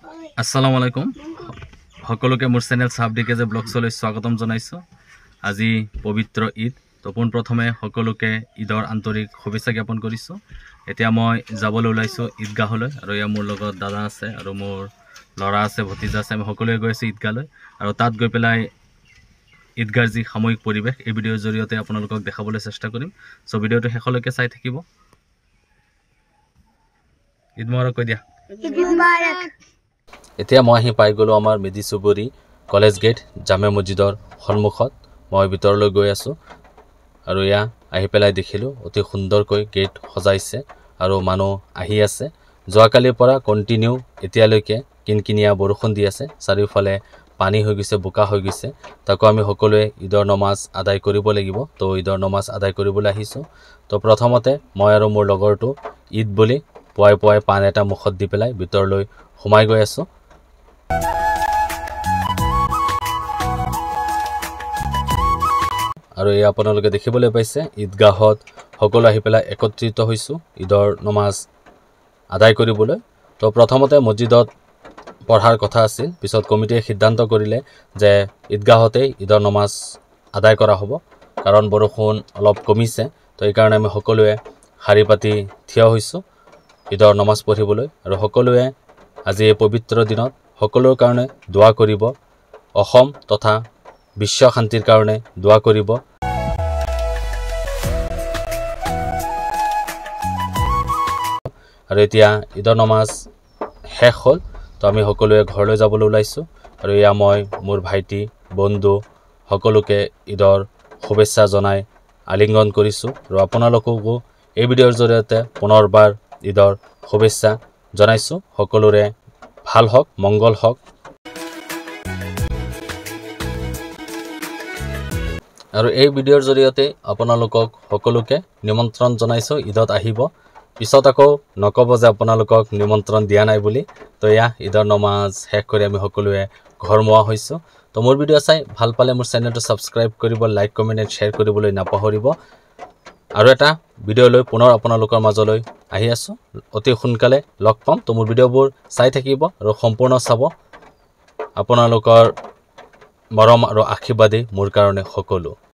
আসসালামু আলাইকুম সকলোকে মোৰ চেনেল সাবডিকেজে ব্লগছলৈ স্বাগতম জনাইছো। আজি পবিত্ৰ ঈদ, তো পোনপ্ৰথমে সকলোকে ঈদৰ আন্তৰিক শুভেচ্ছা জ্ঞাপন কৰিছো। এতিয়া মই যাবলৈ ওলাইছো ঈদগাহলৈ, আৰু ইয়াৰ মোৰ লগত দাদা আছে আৰু মোৰ ল'ৰা আছে, ভতিজা আছে। আমি সকলোৱে গৈ আছো ঈদগাহলৈ, আৰু তাত গৈ পেলাই ঈদগাহৰ যি সামূহিক পৰিৱেশ এই ভিডিঅ'ৰ জৰিয়তে আপোনালোকক দেখাবলৈ চেষ্টা কৰিম। সো ভিডিঅ'টো শেষলৈকে চাই থাকিব। ঈদ মুবাৰক কৈ দিয়া। ঈদ মুবাৰক। এতিয়া মই আহি পাই গ'লো আমাৰ মেডি চুবুৰী কলেজ গেট জামে মছজিদৰ সন্মুখত। মই ভিতৰলৈ গৈ আছো, আৰু এয়া আহি পেলাই দেখিলোঁ অতি সুন্দৰকৈ গেট সজাইছে আৰু মানুহ আহি আছে। যোৱাকালিৰ পৰা কণ্টিনিউ এতিয়ালৈকে কিনকিনীয়া বৰষুণ দি আছে, চাৰিওফালে পানী হৈ গৈছে, বোকা হৈ গৈছে। তাকো আমি সকলোৱে ঈদৰ নমাজ আদায় কৰিব লাগিব। তো ঈদৰ নমাজ আদায় কৰিবলৈ আহিছোঁ। তো প্ৰথমতে মই আৰু মোৰ লগৰটো ঈদ বুলি পুৱাই পুৱাই পাণ এটা মুখত দি পেলাই ভিতৰলৈ সোমাই গৈ আছোঁ। আৰু এই আপোনালোকে দেখিবলৈ পাইছে ঈদগাহত সকলো আহি পেলাই একত্ৰিত হৈছোঁ ঈদৰ নমাজ আদায় কৰিবলৈ। তো প্ৰথমতে মছজিদত পঢ়াৰ কথা আছিল, পিছত কমিটিয়ে সিদ্ধান্ত কৰিলে যে ঈদগাহতেই ঈদৰ নমাজ আদায় কৰা হ'ব, কাৰণ বৰষুণ অলপ কমিছে। তো এইকাৰণে আমি সকলোৱে শাৰী পাতি থিয় হৈছোঁ ঈদৰ নমাজ পঢ়িবলৈ। আৰু সকলোৱে আজি এই পবিত্ৰ দিনত সকলোৰ কাৰণে দোৱা কৰিব, অসম তথা বিশ্ব শান্তিৰ কাৰণে দোৱা কৰিব। আৰু এতিয়া ঈদৰ নমাজ শেষ হ'ল, তো আমি সকলোৱে ঘৰলৈ যাবলৈ ওলাইছোঁ। আৰু এয়া মই মোৰ ভাইটি বন্ধু সকলোকে ঈদৰ শুভেচ্ছা জনাই আলিংগন কৰিছোঁ। আৰু আপোনালোককো এই ভিডিঅ'ৰ জৰিয়তে পুনৰবাৰ ঈদৰ শুভেচ্ছা জনাইছোঁ। সকলোৰে ভাল হওক, মংগল হওক। আৰু এই ভিডিঅ'ৰ জৰিয়তে আপোনালোকক সকলোকে নিমন্ত্ৰণ জনাইছোঁ ঈদত আহিব। পিছত আকৌ নক'ব যে আপোনালোকক নিমন্ত্ৰণ দিয়া নাই বুলি। তো এয়া ঈদৰ নমাজ শেষ কৰি আমি সকলোৱে ঘৰমুৱা হৈছোঁ। তো মোৰ ভিডিঅ' চাই ভাল পালে মোৰ চেনেলটো ছাবস্ক্ৰাইব কৰিব, লাইক কমেণ্ট এণ্ড শ্বেয়াৰ কৰিবলৈ নাপাহৰিব। আৰু এটা ভিডিঅ' লৈ পুনৰ আপোনালোকৰ মাজলৈ আহি আছোঁ, অতি সোনকালে লগ পাম। তো মোৰ ভিডিঅ'বোৰ চাই থাকিব আৰু সম্পূৰ্ণ চাব। আপোনালোকৰ মৰম আৰু আশীৰ্বাদেই মোৰ কাৰণে সকলো।